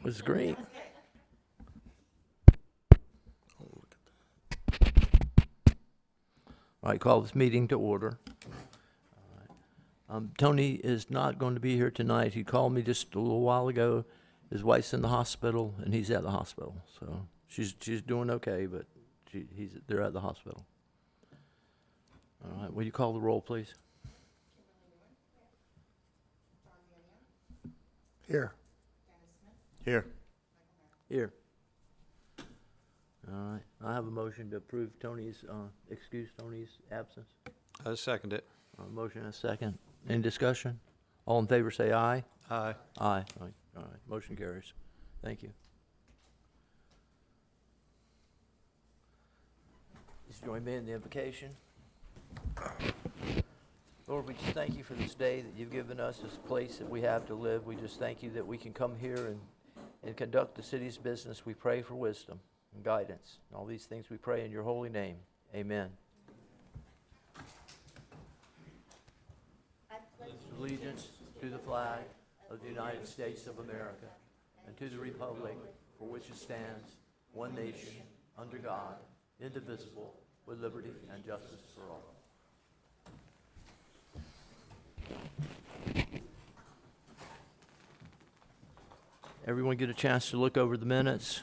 was green. All right, call this meeting to order. Tony is not going to be here tonight. He called me just a little while ago. His wife's in the hospital, and he's at the hospital. So she's doing okay, but they're at the hospital. All right, will you call the roll, please? Here. Here. Here. All right, I have a motion to approve excuse Tony's absence. I second it. Motion and a second. Any discussion? All in favor say aye. Aye. Aye. All right, motion carries. Thank you. Please join me in the invocation. Lord, we just thank you for this day that you've given us, this place that we have to live. We just thank you that we can come here and conduct the city's business. We pray for wisdom and guidance. And all these things we pray in your holy name. Amen. Allegiance to the flag of the United States of America and to the republic for which it stands, one nation, under God, indivisible, with liberty and justice for all. Everyone get a chance to look over the minutes?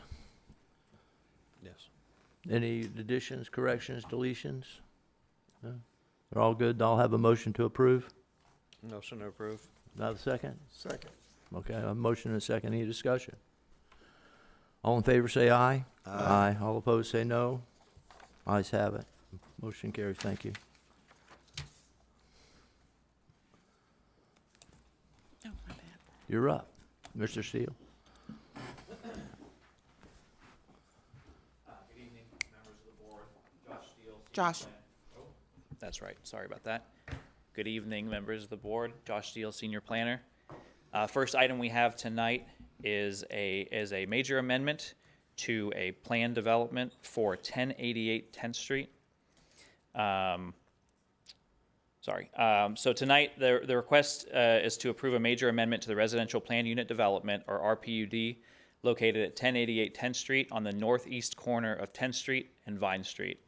Yes. Any additions, corrections, deletions? No? They're all good? I'll have a motion to approve. Motion to approve. Do I have a second? Second. Okay, I have a motion and a second. Any discussion? All in favor say aye. Aye. All opposed say no. Ayes have it. Motion carries. Thank you. Oh, my bad. You're up, Mr. Steele. Good evening, members of the board. Josh Steele. Josh. That's right. Sorry about that. Good evening, members of the board. Josh Steele, Senior Planner. First item we have tonight is a major amendment to a plan development for 1088 10th Street. So tonight the request is to approve a major amendment to the residential plan unit development, or RPUD, located at 1088 10th Street on the northeast corner of 10th Street and Vine Street.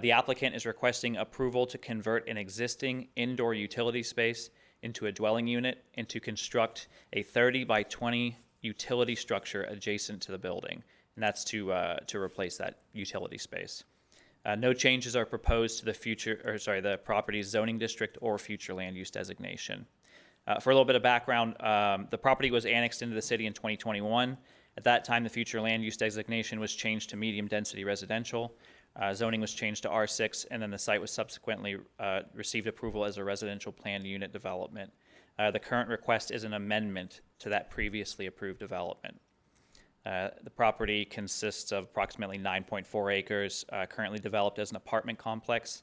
The applicant is requesting approval to convert an existing indoor utility space into a dwelling unit and to construct a 30 by 20 utility structure adjacent to the building, and that's to replace that utility space. No changes are proposed to the property's zoning district or future land use designation. For a little bit of background, the property was annexed into the city in 2021. At that time, the future land use designation was changed to medium density residential. Zoning was changed to R6, and then the site was subsequently received approval as a residential planned unit development. The current request is an amendment to that previously approved development. The property consists of approximately 9.4 acres, currently developed as an apartment complex.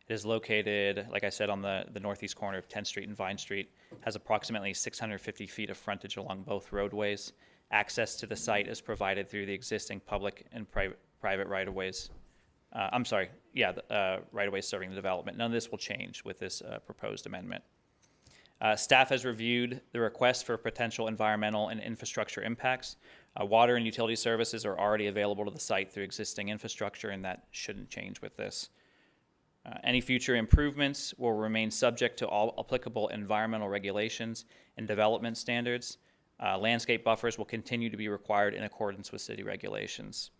It is located, like I said, on the northeast corner of 10th Street and Vine Street, has approximately 650 feet of frontage along both roadways. Access to the site is provided through the existing public and private right-of-ways. Right-of-ways serving the development. None of this will change with this proposed amendment. Staff has reviewed the request for potential environmental and infrastructure impacts. Water and utility services are already available to the site through existing infrastructure, and that shouldn't change with this. Any future improvements will remain subject to all applicable environmental regulations and development standards. Landscape buffers will continue to be required in accordance with city regulations.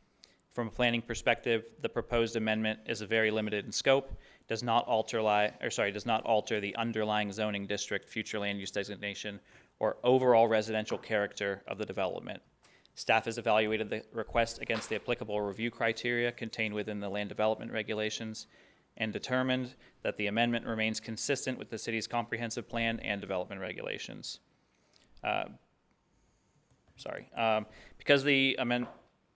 From a planning perspective, the proposed amendment is very limited in scope, does not alter the underlying zoning district, future land use designation, or overall residential character of the development. Staff has evaluated the request against the applicable review criteria contained within the land development regulations and determined that the amendment remains consistent with the city's comprehensive plan and development regulations. Because the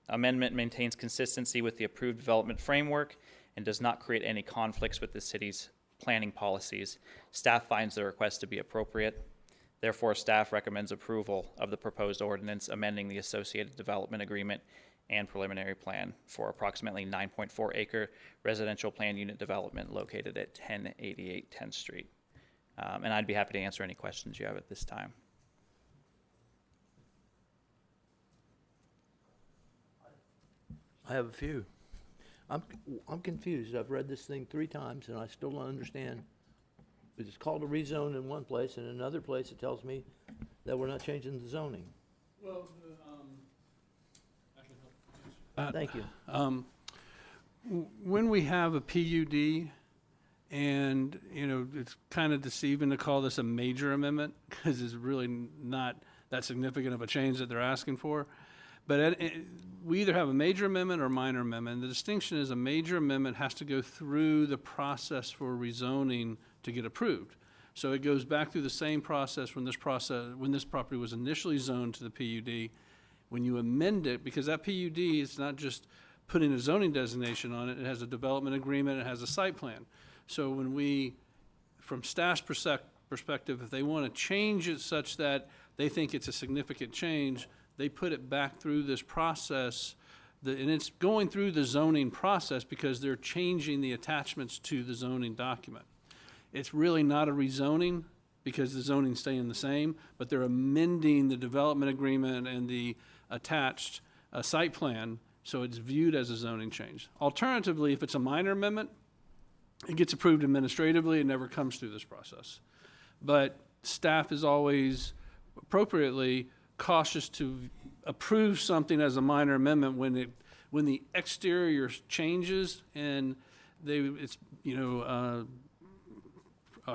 amendment maintains consistency with the approved development framework and does not create any conflicts with the city's planning policies, staff finds the request to be appropriate. Therefore, staff recommends approval of the proposed ordinance amending the associated development agreement and preliminary plan for approximately 9.4 acre residential plan unit development located at 1088 10th Street. And I'd be happy to answer any questions you have at this time. I have a few. I'm confused. I've read this thing 3 times and I still don't understand. It's called a rezone in one place, and in another place it tells me that we're not changing the zoning. Well, I can help. Thank you. When we have a PUD, and, it's kind of deceiving to call this a major amendment, because it's really not that significant of a change that they're asking for. But we either have a major amendment or minor amendment. The distinction is a major amendment has to go through the process for rezoning to get approved. So it goes back through the same process when this property was initially zoned to the PUD. When you amend it, because that PUD is not just putting a zoning designation on it, it has a development agreement, it has a site plan. So when we, from staff's perspective, if they want to change it such that they think it's a significant change, they put it back through this process, and it's going through the zoning process because they're changing the attachments to the zoning document. It's really not a rezoning because the zoning's staying the same, but they're amending the development agreement and the attached site plan, so it's viewed as a zoning change. Alternatively, if it's a minor amendment, it gets approved administratively, it never comes through this process. But staff is always appropriately cautious to approve something as a minor amendment when the exterior changes and it's a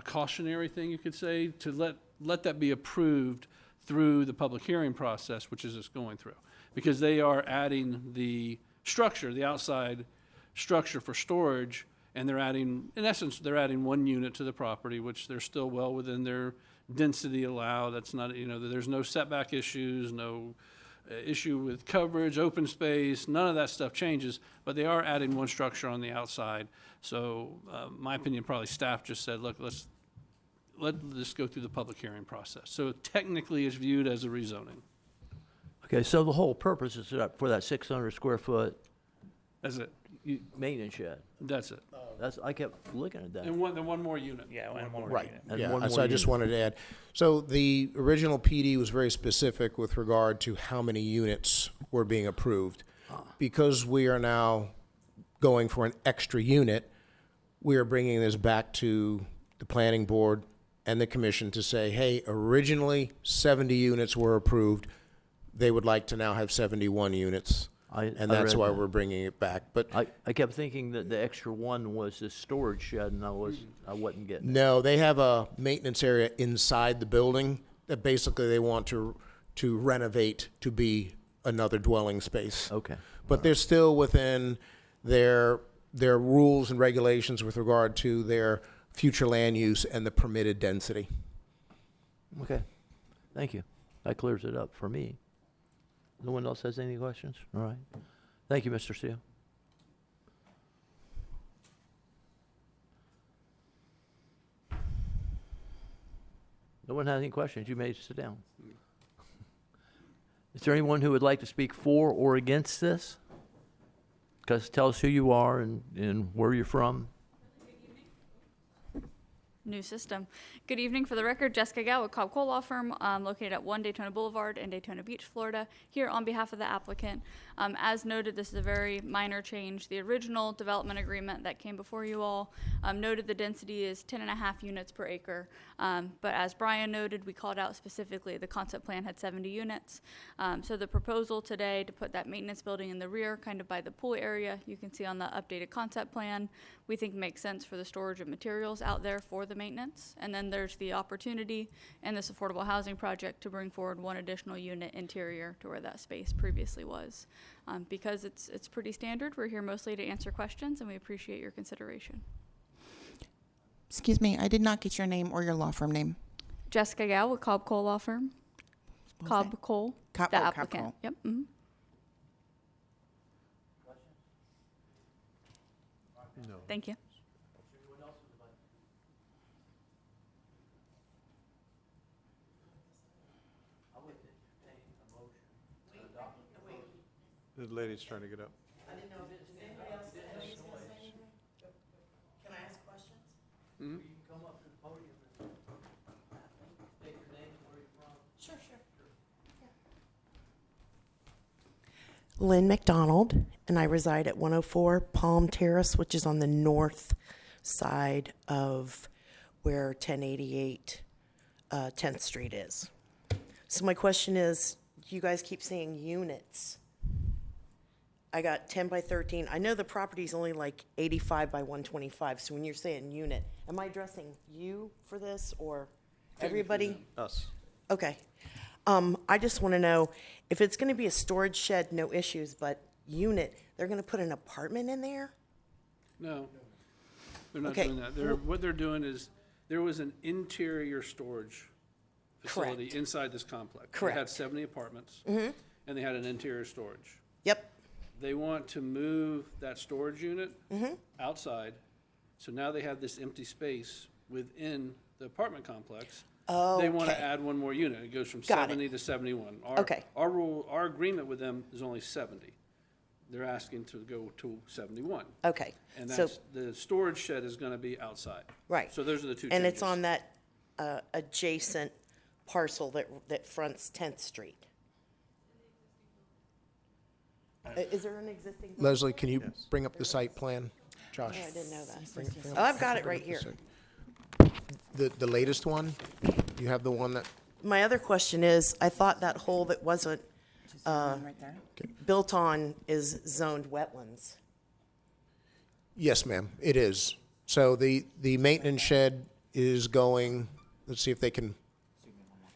cautionary thing, you could say, to let that be approved through the public hearing process, which is just going through, because they are adding the structure, the outside structure for storage, and they're adding 1 unit to the property, which they're still well within their density allowed. That's not, there's no setback issues, no issue with coverage, open space, none of that stuff changes, but they are adding 1 structure on the outside. So my opinion, probably staff just said, look, let this go through the public hearing process. So technically it's viewed as a rezoning. Okay, so the whole purpose is for that 600 square foot That's it. maintenance shed. That's it. I kept looking at that. And one more unit. Yeah, one more Right, unit. And yeah, one so more I just unit. wanted to add, so the original PD was very specific with regard to how many units were being approved. Because we are now going for an extra unit, we are bringing this back to the planning board and the commission to say, hey, originally 70 units were approved. They would like to now have 71 units. And that's read why that. we're bringing it back. But I kept thinking that the extra one was this storage shed, and I wasn't getting it. no, they have a maintenance area inside the building that basically they want to renovate to be another dwelling space. Okay. But they're still within their rules and regulations with regard to their future land use and the permitted density. Okay. Thank you. That clears it up for me. No one else has any questions? All right. Thank you, Mr. Steele. No one has any questions? You may sit down. Is there anyone who would like to speak for or against this? Because tell us who you are and where you're from. New system. Good evening. For the record, Jessica Gao with Cobb Cole Law Firm, located at 1 Daytona Boulevard in Daytona Beach, Florida, here on behalf of the applicant. As noted, this is a very minor change. The original development agreement that came before you all noted the density is 10.5 units per acre. But as Brian noted, we called out specifically the concept plan had 70 units. So the proposal today to put that maintenance building in the rear, kind of by the pool area, you can see on the updated concept plan, we think makes sense for the storage of materials out there for the maintenance. And then there's the opportunity in this affordable housing project to bring forward 1 additional unit interior to where that space previously was. Because it's pretty standard, we're here mostly to answer questions, and we appreciate your consideration. Excuse me, I did not get your name or your law firm name. Jessica Gao with Cobb Cole Law Firm. What was Cobb that? Cole, Cobb- the oh, Cobb applicant. Cole. Yep. Mhm. No. Thank you. The lady's trying to get up. Lynn McDonald, and I reside at 104 Palm Terrace, which is on the north side of where 1088 10th Street is. So my question is, you guys keep saying units. I got 10 by 13. I know the property's only like 85 by 125, so when you're saying unit, am I addressing you for this or everybody? Us. Okay. I just want to know, if it's going to be a storage shed, no issues, but unit, they're going to put an apartment in there? No, they're not Okay. doing that. What they're doing is, there was an interior storage facility Correct. inside this complex. They Correct. had 70 apartments, and they had an interior storage. Yep. They want to move that storage unit outside, so now they have this empty space within the apartment complex. They want to Okay. add one more unit. It goes from Got it. 70 to 71. Okay. Our agreement with them is only 70. They're asking to go to 71. Okay. And So, that's, the storage shed is going to be outside. right. So those are the two changes. And it's on that adjacent parcel that fronts 10th Street. Is there an existing? Leslie, can you bring up the site plan? Josh? Oh, I didn't know that. Oh, I've got it right here. The latest one? You have the one that, My other question is, I thought that hole that wasn't Right there. built on is zoned wetlands. yes, ma'am, it is. So the maintenance shed is going, let's see if they can,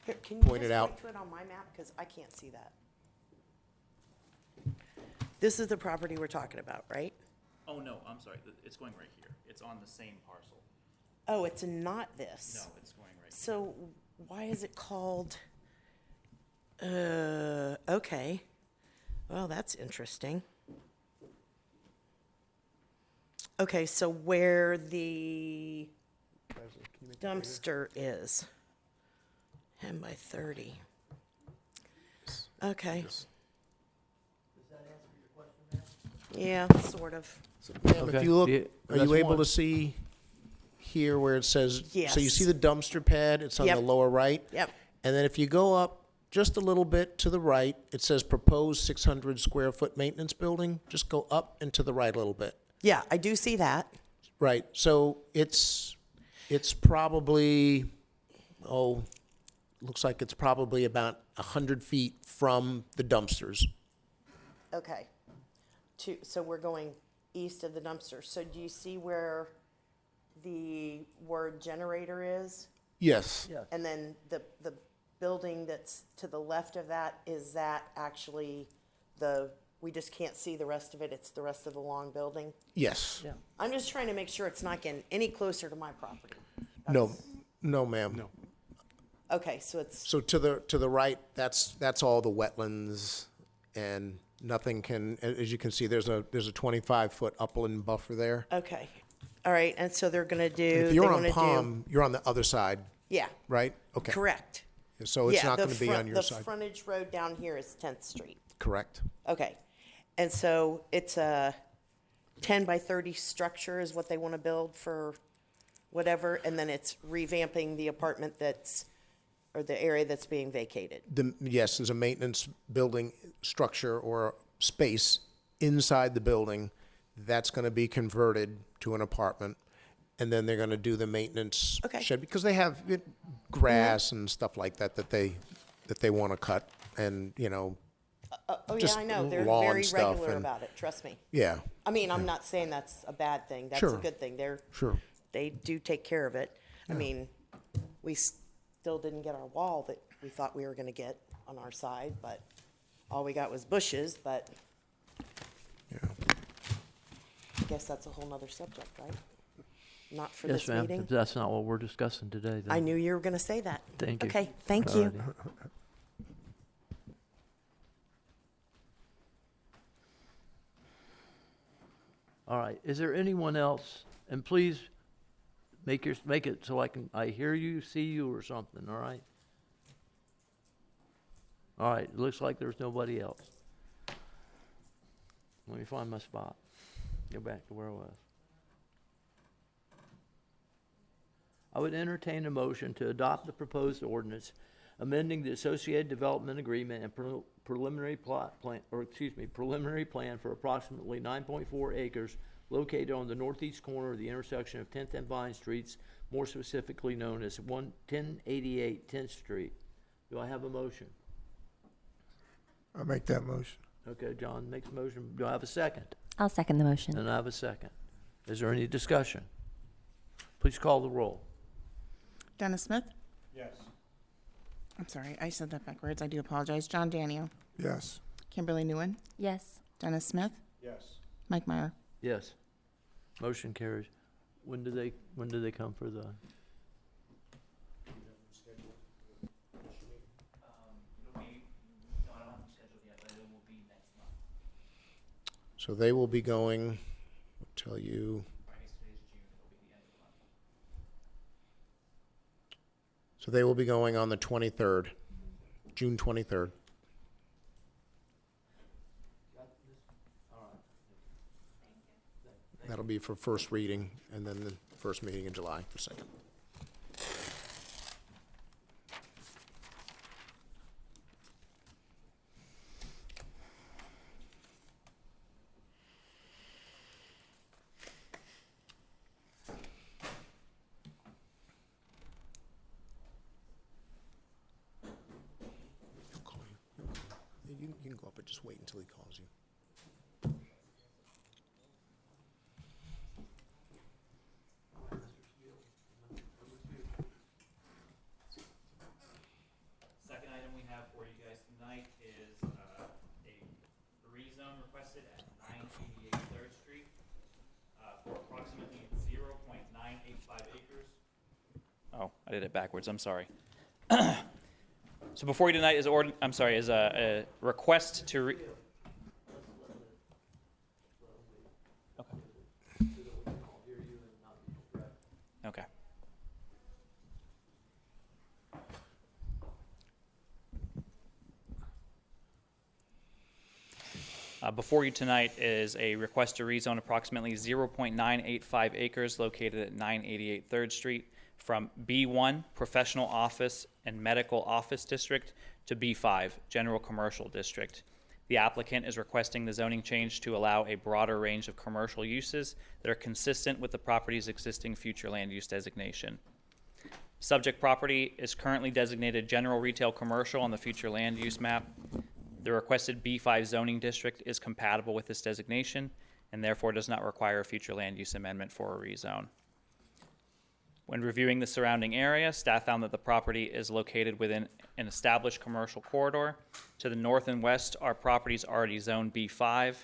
Here, can you Point just it out. point to it on my map, because I can't see that. This is the property we're talking about, right? Oh, no, I'm sorry. It's going right here. It's on the same parcel. Oh, it's not this. No, it's going right. So why is it called, okay. Well, that's interesting. Okay, so where the dumpster is, 10 by 30. Okay. Yeah, sort of. ma'am, if Okay, you look, yeah, are that's you able one. to see here where it says? So you Yes. see the dumpster pad, it's on the Yep. lower right? Yep. And then if you go up just a little bit to the right, it says proposed 600 square foot maintenance building. Just go up and to the right a little bit. Yeah, I do see that. Right, so it's probably, looks like it's probably about 100 feet from the dumpsters. Okay. So we're going east of the dumpster. So do you see where the word generator is? Yes. Yeah. And then the building that's to the left of that, is that actually we just can't see the rest of it, it's the rest of the long building? Yes. Yeah. I'm just trying to make sure it's not getting any closer to my property. No, no, ma'am. No. Okay, so it's, So to the right, that's all the wetlands, and nothing can, as you can see, there's a 25-foot upland buffer there. okay. All right, and so they're gonna do, If they you're on wanna do. Palm, you're on the other side, Yeah, right? Okay. correct. So it's Yeah, not the going to be front- on your The side. frontage road down here is 10th Street. Correct. Okay. And so it's a 10 by 30 structure is what they want to build for whatever, and then it's revamping the apartment or the area that's being vacated. Yes, there's a maintenance building structure or space inside the building that's going to be converted to an apartment, and then they're going to do the maintenance Okay. shed, because they have grass and stuff like that that they want to cut, and, Oh, yeah, Just I know. They're lawn very stuff regular and- about it, trust me. yeah, I mean, I'm not saying that's a bad thing. That's a Sure. good thing. sure. They do take care of it. I mean, we still didn't get our wall that we thought we were going to get on our side, but all we got was bushes, but Yeah. I guess that's a whole nother subject, right? Not for Yes, this ma'am. meeting. That's not what we're discussing today, then. I knew you were going to say that. Thank you. Okay, thank you. Alrighty. All right, is there anyone else? And please make it so I hear you, see you, or something, all right? All right, it looks like there's nobody else. Let me find my spot. Go back to where I was. I would entertain a motion to adopt the proposed ordinance amending the Associated Development Agreement and preliminary preliminary plan for approximately 9.4 acres located on the northeast corner of the intersection of 10th and Vine Streets, more specifically known as 1088 10th Street. Do I have a motion? I'll make that motion. Okay, John makes a motion. Do I have a second? I'll second the motion. And I have a second. Is there any discussion? Please call the roll. Dennis Smith? Yes. I'm sorry, I said that backwards. I do apologize. John Daniel. Yes. Kimberly Newen. Yes. Dennis Smith. Yes. Mike Meyer. Yes. Motion carries. When do they come for the? So they will be going, I'll tell you. So they will be going on the 23rd, June 23rd. That'll be for first reading, and then the first meeting in July for second. He'll call you. You can go up, but just wait until he calls you. Second item we have for you guys tonight is a rezone requested at 988 3rd Street for approximately 0.985 acres. Oh, I did it backwards. I'm sorry. So before you tonight is a request to Okay. Before you tonight is a request to rezone approximately 0.985 acres located at 988 3rd Street from B1 Professional Office and Medical Office District to B5 General Commercial District. The applicant is requesting the zoning change to allow a broader range of commercial uses that are consistent with the property's existing future land use designation. Subject property is currently designated general retail commercial on the future land use map. The requested B5 zoning district is compatible with this designation and therefore does not require a future land use amendment for a rezone. When reviewing the surrounding area, staff found that the property is located within an established commercial corridor. To the north and west are properties already zoned B5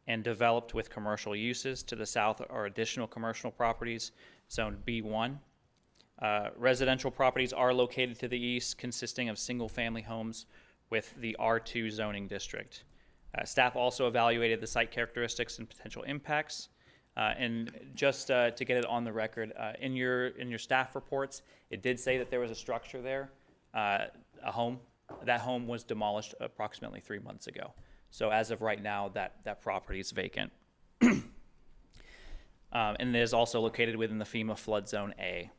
and developed with commercial uses. To the south are additional commercial properties zoned B1. Residential properties are located to the east, consisting of single-family homes with the R2 zoning district. Staff also evaluated the site characteristics and potential impacts. And just to get it on the record, in your staff reports, it did say that there was a structure there, a home. That home was demolished approximately 3 months ago. So as of right now, that property is vacant. And it is also located within the FEMA flood zone A.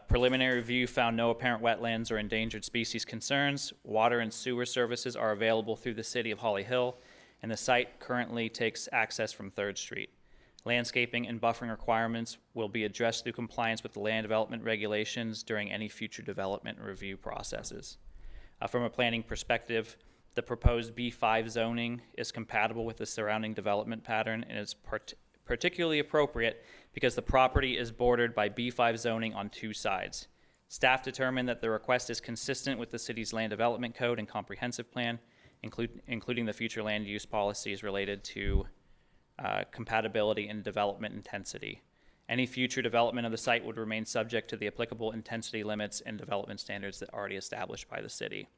Preliminary review found no apparent wetlands or endangered species concerns. Water and sewer services are available through the city of Holly Hill, and the site currently takes access from 3rd Street. Landscaping and buffering requirements will be addressed through compliance with the land development regulations during any future development and review processes. From a planning perspective, the proposed B5 zoning is compatible with the surrounding development pattern and is particularly appropriate because the property is bordered by B5 zoning on 2 sides. Staff determined that the request is consistent with the city's land development code and comprehensive plan, including the future land use policies related to compatibility and development intensity. Any future development of the site would remain subject to the applicable intensity limits and development standards that are already established by the city.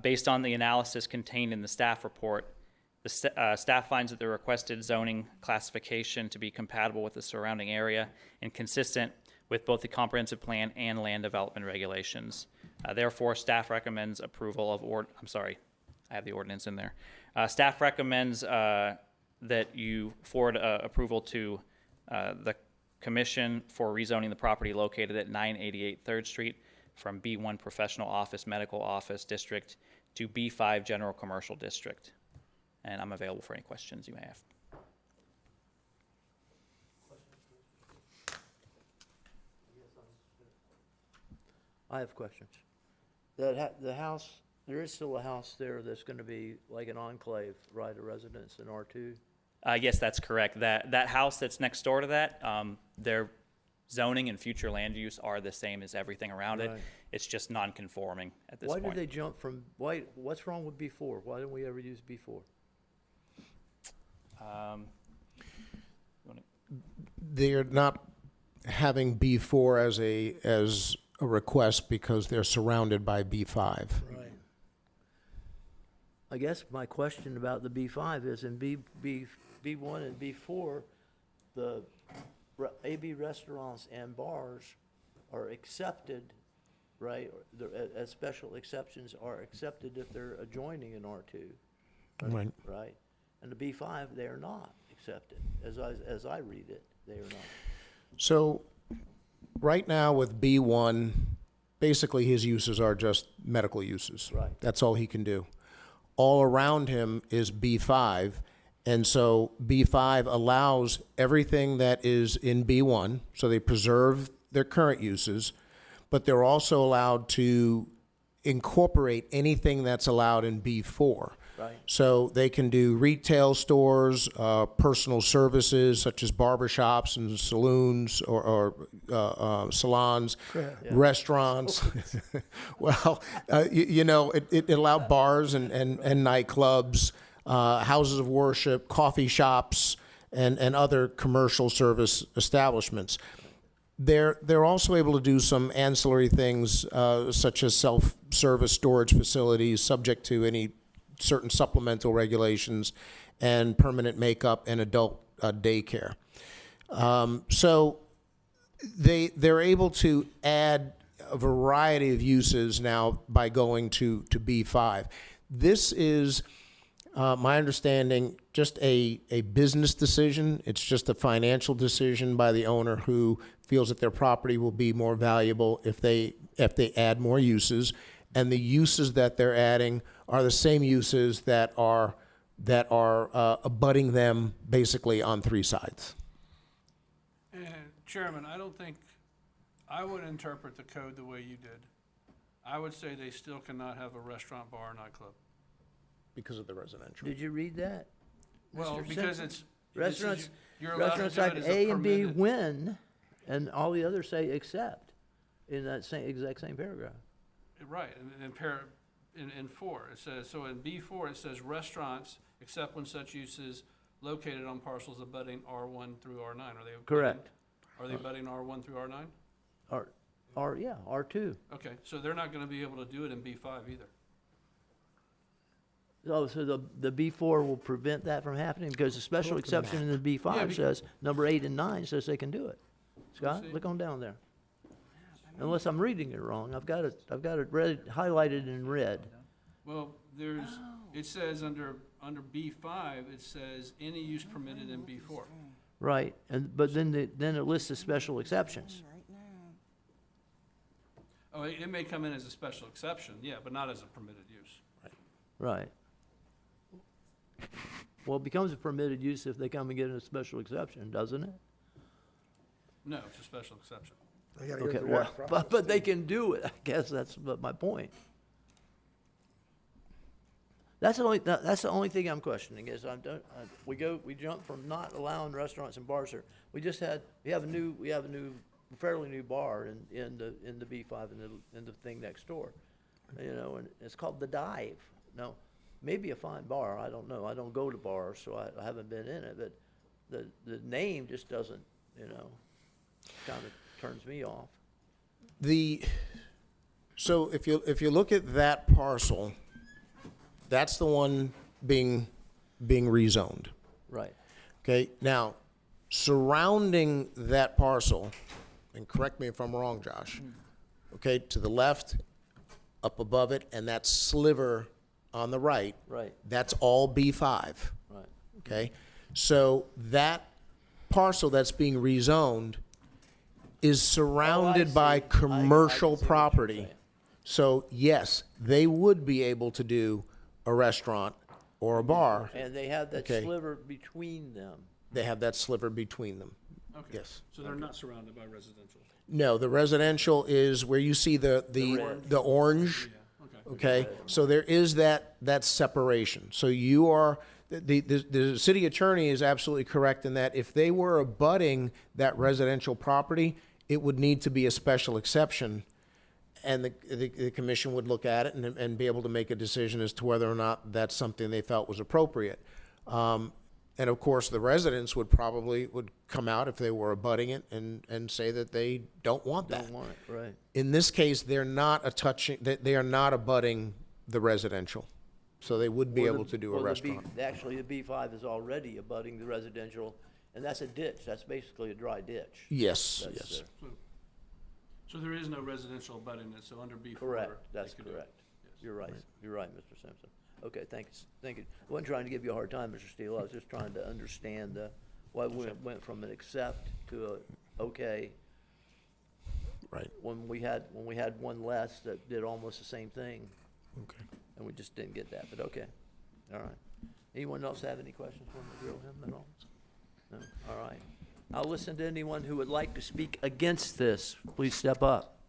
Based on the analysis contained in the staff report, the staff finds that the requested zoning classification to be compatible with the surrounding area and consistent with both the comprehensive plan and land development regulations. Therefore, staff recommends approval of I have the ordinance in there. Staff recommends that you forward approval to the commission for rezoning the property located at 988 3rd Street from B1 Professional Office Medical Office District to B5 General Commercial District. And I'm available for any questions you may have. I have questions. The house, there is still a house there that's gonna be like an enclave, right, a residence in R2? Yes, that's correct. That house that's next door to that, their zoning and future land use are the same as everything around it. Right. It's just non-conforming at this Why point. did they jump from, what's wrong with B4? Why didn't we ever use B4? Um, They're not having B4 as a request because they're surrounded by B5. Right. I guess my question about the B5 is in B1 and B4, the AB restaurants and bars are accepted, right? As special exceptions are accepted if they're adjoining an R2. Right. Right? And the B5, they are not accepted. As I read it, they are not. So, right now with B1, basically his uses are just medical uses. Right. That's all he can do. All around him is B5, and so B5 allows everything that is in B1, so they preserve their current uses, but they're also allowed to incorporate anything that's allowed in B4. Right. So they can do retail stores, personal services such as barbershops and saloons or salons, restaurants. Well, it allowed bars and nightclubs, houses of worship, coffee shops, and other commercial service establishments. They're also able to do some ancillary things such as self-service storage facilities subject to any certain supplemental regulations and permanent makeup and adult daycare. So they're able to add a variety of uses now by going to B5. This is, my understanding, just a business decision. It's just a financial decision by the owner who feels that their property will be more valuable if they add more uses. And the uses that they're adding are the same uses that are abutting them basically on three sides. And Chairman, I don't think, I would interpret the code the way you did. I would say they still cannot have a restaurant, bar, or nightclub. Because of the residential. Did you read that? Well, Mr. because Simpson? it's. Restaurants, you're allowed to restaurants do it type as A and B permitted- win, and all the others say accept in that exact same paragraph. Right, in 4, it says, so in B4, it says restaurants, except when such uses located on parcels abutting R1 through R9. Are they? Correct. Are they abutting R1 through R9? R2. Okay, so they're not gonna be able to do it in B5 either. Oh, so the B4 will prevent that from happening because the special exception in the Yeah, B5 says, number 8 and 9 says they can do it. Scott, see. look on down there. Unless I'm reading it wrong, I've got it red, highlighted in red. Well, it says under B5, it says any use permitted in B4. Right, but then it lists the special exceptions. Oh, it may come in as a special exception, yeah, but not as a permitted use. Right. Well, it becomes a permitted use if they come and get a special exception, doesn't it? No, it's a special exception. They gotta go Okay, through well, that process. but they can do it, I guess that's my point. That's the only thing I'm questioning is we jump from not allowing restaurants and bars here. We have a new fairly new bar in the B5 in the thing next door, and it's called the Dive. Now, maybe a fine bar, I don't know. I don't go to bars, so I haven't been in it, but the name just doesn't, kind of turns me off. So if you look at that parcel, that's the one being rezoned. Right. Okay, now, surrounding that parcel, and correct me if I'm wrong, Josh, okay, to the left, up above it, and that sliver on the right, Right. that's all B5, Right. okay? So that parcel that's being rezoned is surrounded see. by I commercial can see what you're property. saying. So yes, they would be able to do a restaurant or a bar. And they have that Okay. sliver between them. They have that sliver between them. Okay. Yes. So they're not surrounded by residential? No, the residential is where you see the orange. Okay. Okay, so there is that separation. So you are, the city attorney is absolutely correct in that if they were abutting that residential property, it would need to be a special exception. And the commission would look at it and be able to make a decision as to whether or not that's something they felt was appropriate. And of course, the residents would come out if they were abutting it and say that they don't want that. Don't want it, right. In this case, they are not abutting the residential. So they would be Or the- able to do or a the restaurant. Actually, the B5 is already abutting the residential, and that's a ditch. That's basically a dry ditch. Yes, That's, yes. So there is no residential abutting it, so under B4? Correct, they that's could do it. correct. You're right, you're right, Mr. Simpson. Okay, thanks, thank you. I wasn't trying to give you a hard time, Mr. Steele, I was just trying to understand why we went from an accept to a okay, Right, when we had one less that did almost the same thing, okay. and we just didn't get that, but okay, all right. Anyone else have any questions for me, drill him at all? No, all right. I'll listen to anyone who would like to speak against this, please step up.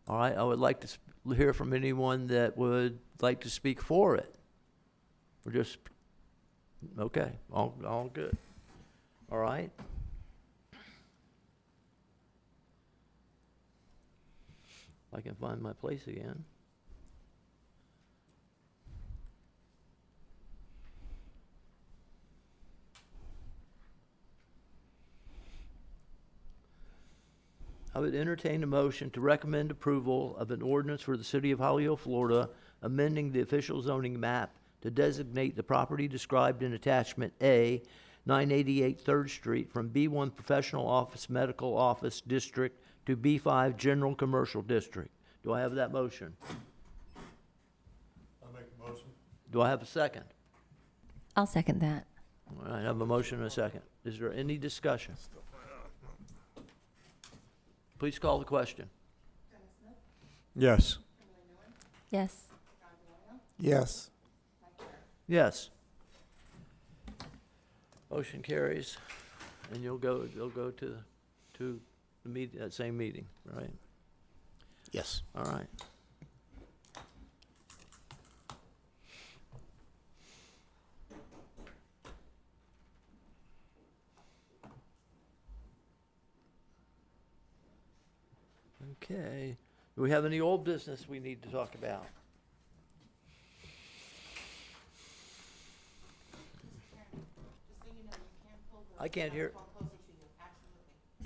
All right, I would like to hear from anyone that would like to speak for it. Or just, okay, all good. All right. If I can find my place again. I would entertain a motion to recommend approval of an ordinance for the city of Holyoke, Florida, amending the official zoning map to designate the property described in attachment A, 988 3rd Street, from B1 Professional Office Medical Office District to B5 General Commercial District. Do I have that motion? I'll make a motion. Do I have a second? I'll second that. All right, I have a motion and a second. Is there any discussion? Please call the question. Yes. Yes. Yes. Yes. Motion carries, and you'll go to the meet, that same meeting, right? Yes. All right. Okay. Do we have any old business we need to talk about? I can't hear.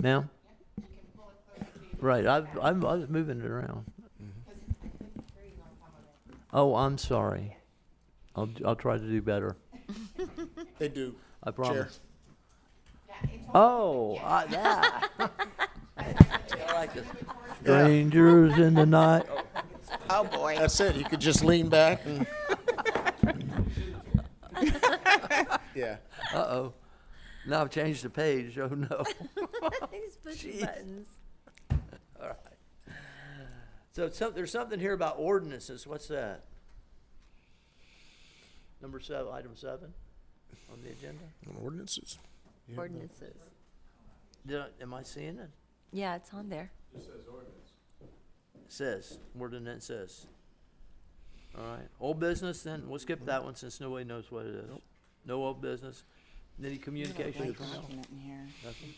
Ma'am? Right, I'm moving it around. Oh, I'm sorry. I'll try to do better. They do. I Chair. promise. Oh, that. I like this. Strangers in the night. Oh, boy. That's it. You could just lean back and. Yeah. Uh-oh. Now I've changed the page. Oh, no. He's pushing Jeez. buttons. All right. So there's something here about ordinances. What's that? Number 7, item 7 on the agenda? Ordinances. Ordinances. Am I seeing it? Yeah, it's on there. It says, ordinance says. All right. Old business, then we'll skip that one since nobody knows what it is. No old business. Any communication from y'all? Document in here, Nothing?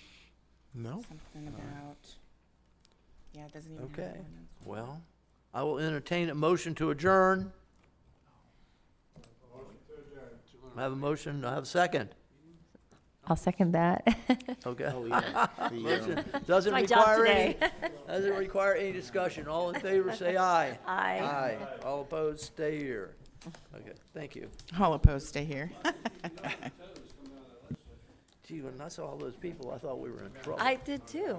No. something about, yeah, it doesn't even have Okay. an ordinance. Well, I will entertain a motion to adjourn. I have a motion. I have a second. I'll second that. Okay. Oh, yeah. Motion doesn't my job require any, today. doesn't require any discussion. All in favor, say aye. Aye. Aye. All opposed, stay here. Okay, thank you. All opposed, stay here. Gee, when I saw all those people, I thought we were in trouble. I did too.